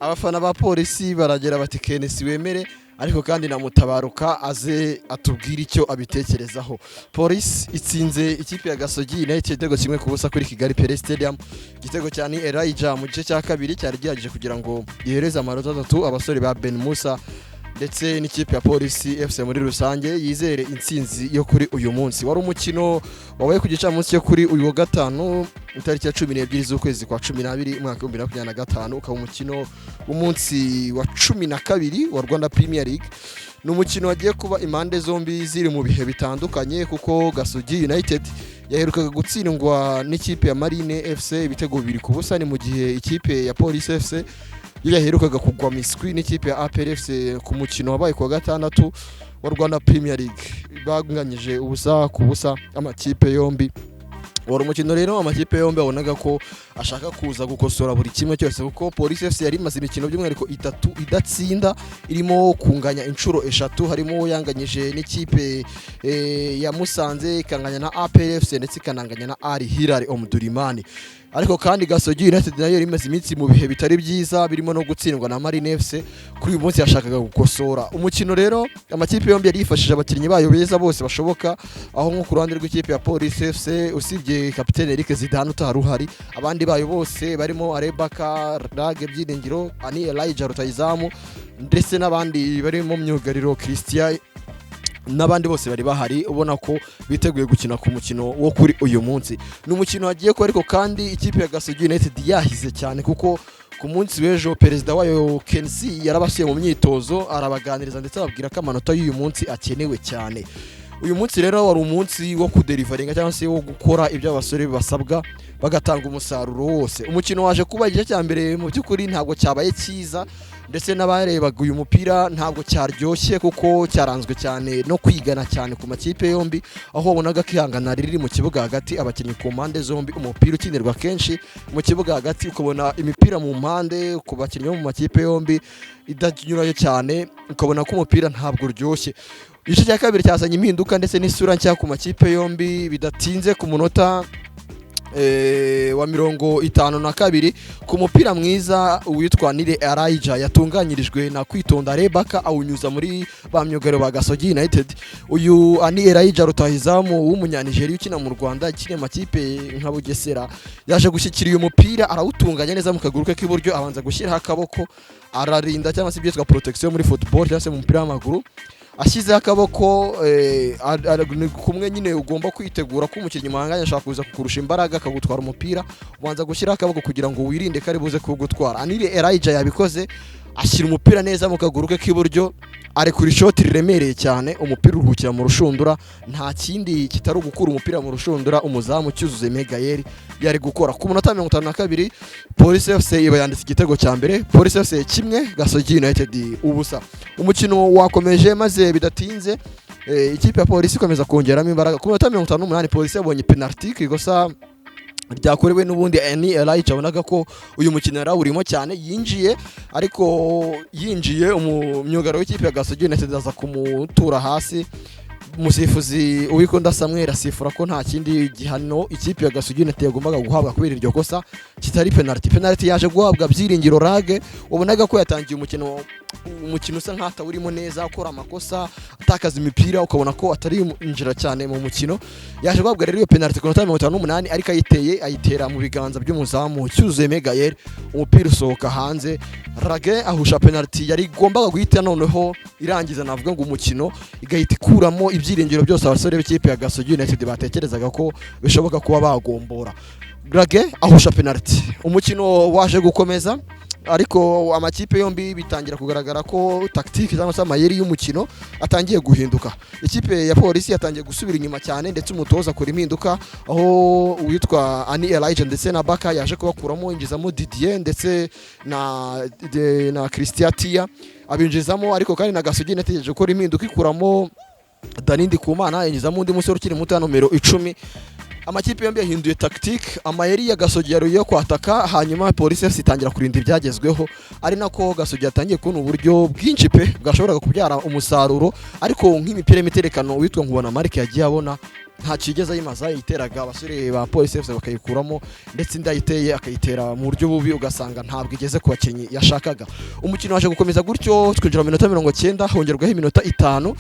abafana ba polisi baragera bati Kenesi wemere ariko kandi na Mutabaruka aze atubwira icyo abitekerezaho. Polisi itsinze ikipe ya Gasogi igitego kimwe ku busa kuri Kigali Pele Stadium. Igitego cyane Elijah mu gice cya kabiri cyari gihaje kugira ngo ihereze amanota 3 abasore ba Ben Musa ndetse n'ikipe ya Polisi FC muri rusange yizere intsinzi yo kuri uyu munsi. Wari umukino wabaye ku gicamunsi cyo kuri uyu wa gatanu itariki ya 12 z'ukwezi kwa 12 mwaka 2025 ukaba umukino w'umunsi wa 12 wa Rwanda Premier League. Ni umukino wagiye kuba impande zombi ziri mu bihe bitandukanye kuko Gasogi United yaherukaga gutsindwa n'ikipe ya Marine FC ibitego 2 ku busa, ni mu gihe ikipe ya Police FC yaherukaga kugwa miswi n'ikipe ya APR FC ku mukino wabaye ku gatandatu wa Rwanda Premier League. Baganganyije ubusa ku busa amakipe yombi. Wari umukino rero amakipe yombi abonaga ko ashaka kuza gukosora buri kimwe cyose kuko Police FC yari imaze imikino by'umwihariko 3 idatsinda, irimo kunganya inshuro 3, harimo yanganyije n'ikipe ya Musanze, ikanganya na APR FC ndetse ikananganya na Al Hilal Omdurman. Ariko kandi Gasogi United nayo imaze iminsi mu bihe bitari byiza birimo no gutsindwa na Marine FC, kuri uyu munsi yashakaga gukosora umukino. Rero amakipe yombi yari yifashije abakinnyi bayo beza bose bashoboka, aho nko ku ruhande rw'ikipe ya Police FC usibye kapiteni Eric Zidane utaruhari, abandi bayo bose barimo Arebaka, Rage Byiringiro, Ani Elijah Rutayizamu ndetse n'abandi bari mu myugariro Christian n'abandi bose bari bahari, ubona ko biteguye gukina ku mukino wo kuri uyu munsi. Ni umukino wagiye ko ariko kandi ikipe ya Gasogi United yahize cyane kuko ku munsi w'ejo perezida wayo Kenesi yarabasuye mu myitozo arabaganiriza ndetse ababwira ko amanota y'uyu munsi akenewe cyane. Uyu munsi rero wari umunsi wo kuderivaringa cyangwa se wo gukora ibyo abasore basabwa bagatanga umusaruro wose. Umukino waje kuba igice cya mbere mu by'ukuri ntabwo cyabaye cyiza ndetse n'abarebaga uyu mupira ntabwo cyaryoshye kuko cyaranzwe cyane no kwigana cyane ku makipe yombi, aho wabonaga kihangana riri mu kibuga hagati abakinnyi ku mpande zombi, umupira ukinirwa kenshi mu kibuga hagati, ukabona imipira mu mpande ku bakinnyi bo mu makipe yombi idanyurayo cyane, ukabona ko umupira ntabwo uryoshye. Igice cya kabiri cyazanye impinduka ndetse n'isura nshya ku makipe yombi. Bidatinze ku munota wa 52 ku mupira mwiza witwa Nire Elijah yatunganyirijwe na Kwitonda Rebaka awunyuza muri ba myugariro ba Gasogi United. Uyu Ani Elijah Rutahizamu w'umunyanigeriya ukina mu Rwanda ikine makipe nka Bugesera yaje gushyikira uyu mupira arawutunganya neza mu kaguru ke k'iburyo, abanza gushyiraho akaboko ararinda cyangwa se byitwa protection muri football cyangwa se mu mupira w'amaguru. Ashyize akaboko kumwe nyine ugomba kwitegura ko umukinnyi muhanganye ashaka kuza kukurusha imbaraga akagutwara umupira, ubanza gushyira akaboko kugira ngo wirinde ko ari buze kugutwara. Anire Elijah yabikoze, ashyira umupira neza mu kaguru ke k'iburyo, arekura ishoti riremereye cyane, umupira uruhukira mu rushundura. Nta kindi kitari gukura umupira mu rushundura umuzamu cyuzuze Megayeri yari gukora. Ku munota 52 Police FC iba yanditse igitego cya mbere, Police FC 1 Gasogi United ubusa. Umukino wakomeje maze bidatinze ikipe ya Police ikomeza kongeramo imbaraga. Ku munota 58 Police yabonye penalty ikosa ryakorewe n'ubundi Ani Elijah, abonaga ko uyu mukino yarawurimo cyane, yinjiye ariko yinjiye umwugariro w'ikipe ya Gasogi United aza kumutura hasi. Umusifuzi Uwikonda Samuel asifura ko nta kindi gihano ikipe ya Gasogi United yagombaga guhabwa kubera iryo kosa kitari penalty. Penalty yaje guhabwa Byiringiro Rage, ubonaga ko yatangiye umukino usa nk'ata urimo neza, akora amakosa, atakaza imipira, ukabona ko atari injira cyane mu mukino. Yaje guhabwa rero iyo penalty ku 58 ariko ayitera mu biganza by'umuzamu cyuzuye Megayeri, umupira usohoka hanze. Rage ahusha penalty yari igombaga guhita noneho irangiza, navuga ngo umukino igahita ikuramo ibyiringiro byose abasore b'ikipe ya Gasogi United batekerezaga ko bishoboka kuba bagombora. Rage ahusha penalty, umukino waje gukomeza ariko amakipe yombi bitangira kugaragara ko tactique cyangwa se amayeri y'umukino atangiye guhinduka. Ikipe ya Polisi yatangiye gusubira inyuma cyane ndetse umutoza akora impinduka, aho uwitwa Ani Elijah ndetse na Baka yaje kubakuramo injizamo Didier ndetse na Christian Tia abinjizamo, ariko kandi na Gasogi yategereje gukora impinduka ikuramo Danindi Kumana injizamo undi musore ukiri muto nomero 10. Amakipe yombi yahinduye tactique, amayeri ya Gasogi yo kwataka, hanyuma Police FC itangira kurinda ibyagezweho, ari nako Gasogi yatangiye kubona uburyo bwinshi pe bwashoboraga kubyara umusaruro. Ariko nk'imipira y'imiterekano witwa Nkubona Mark yagiye abona nta kigeze ayimaza yiteraga abasore ba Police FC bakayikuramo ndetse indayiteye akayitera mu buryo bubi ugasanga ntabwo igeze ku bakenyi yashakaga. Umukino waje gukomeza gutyo twinjira mu minota 90 hongerwaho iminota 5.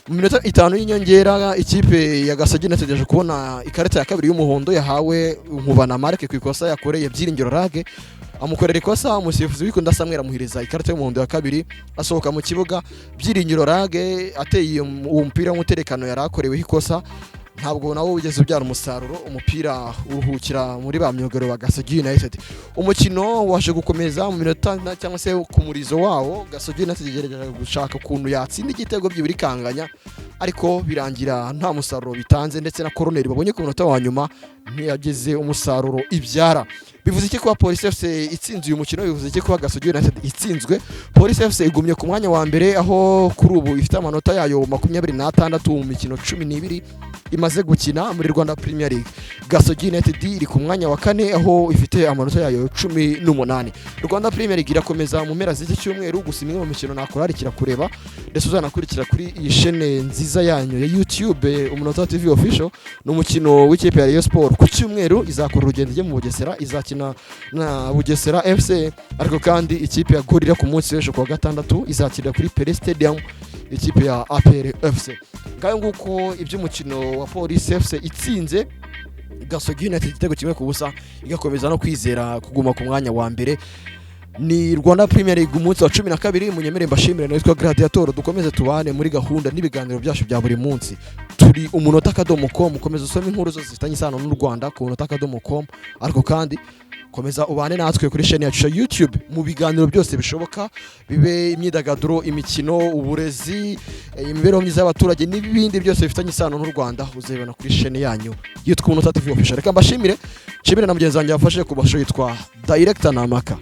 Mu minota 5 y'inyongera ikipe ya Gasogi inategereje kubona ikarita ya kabiri y'umuhondo yahawe Nkubana Mark ku ikosa yakoreye Byiringiro Rage, amukorera ikosa umusifuzi wikunda Samuel amuhiriza ikarita y'umuhondo ya kabiri asohoka mu kibuga. Byiringiro Rage ateye uwo mupira w'umuterekano yarakoreweho ikosa, ntabwo nawo ugeze ubyara umusaruro, umupira uruhukira muri ba myugariro wa Gasogi United. Umukino waje gukomeza mu minota cyangwa se ku murizo wawo Gasogi United igerageza gushaka ukuntu yatsinda igitego byibiri kanganya, ariko birangira nta musaruro bitanze ndetse na corner babonye ku minota wa nyuma ntiyageze umusaruro ibyara. Bivuze iki kuba Police FC itsinze uyu mukino? Bivuze iki kuba Gasogi United itsinzwe? Police FC igumye ku mwanya wa mbere aho kuri ubu ifite amanota yayo 26 mu mikino 12 imaze gukina muri Rwanda Premier League. Gasogi United iri ku mwanya wa kane aho ifite amanota yayo 18. Rwanda Premier League irakomeza mu mpera z'iki cyumweru, gusa imwe mu mikino nakurarikira kureba ndetse uzanakurikira kuri iyi chaîne nziza yanyu ya YouTube UMUNOTA TV official. No mukino w'ikipe ya Rayon Sport ku cyumweru izakora urugendo rye mu Bugesera, izakina na Bugesera FC, ariko kandi ikipe ya Gorira ku munsi w'ejo kwa gatandatu izakira kuri Pele Stadium ikipe ya APR FC. Ngayo nguko iby'umukino wa Police FC itsinze Gasogi United igitego kimwe ku busa igakomeza no kwizera kuguma ku mwanya wa mbere. Ni Rwanda Premier League umunsi wa 12. Munyemere mbashimire nitwa Gladiator, dukomeze tubane muri gahunda n'ibiganiro byacu bya buri munsi. Turi umunota.com, mukomeze usome inkuru zose zifitanye isano n'u Rwanda ku umunota.com, ariko kandi komeza ubane natwe kuri chaîne yacu ya YouTube mu biganiro byose bishoboka, bibe imyidagaduro, imikino, uburezi, imibereho myiza y'abaturage n'ibindi byose bifitanye isano n'u Rwanda uzabibona kuri chaîne yanyu yitwa UMUNOTA TV official. Reka mbashimire, nshimire na mugenzi wanjye yafashe kubasho yitwa Director Namaka.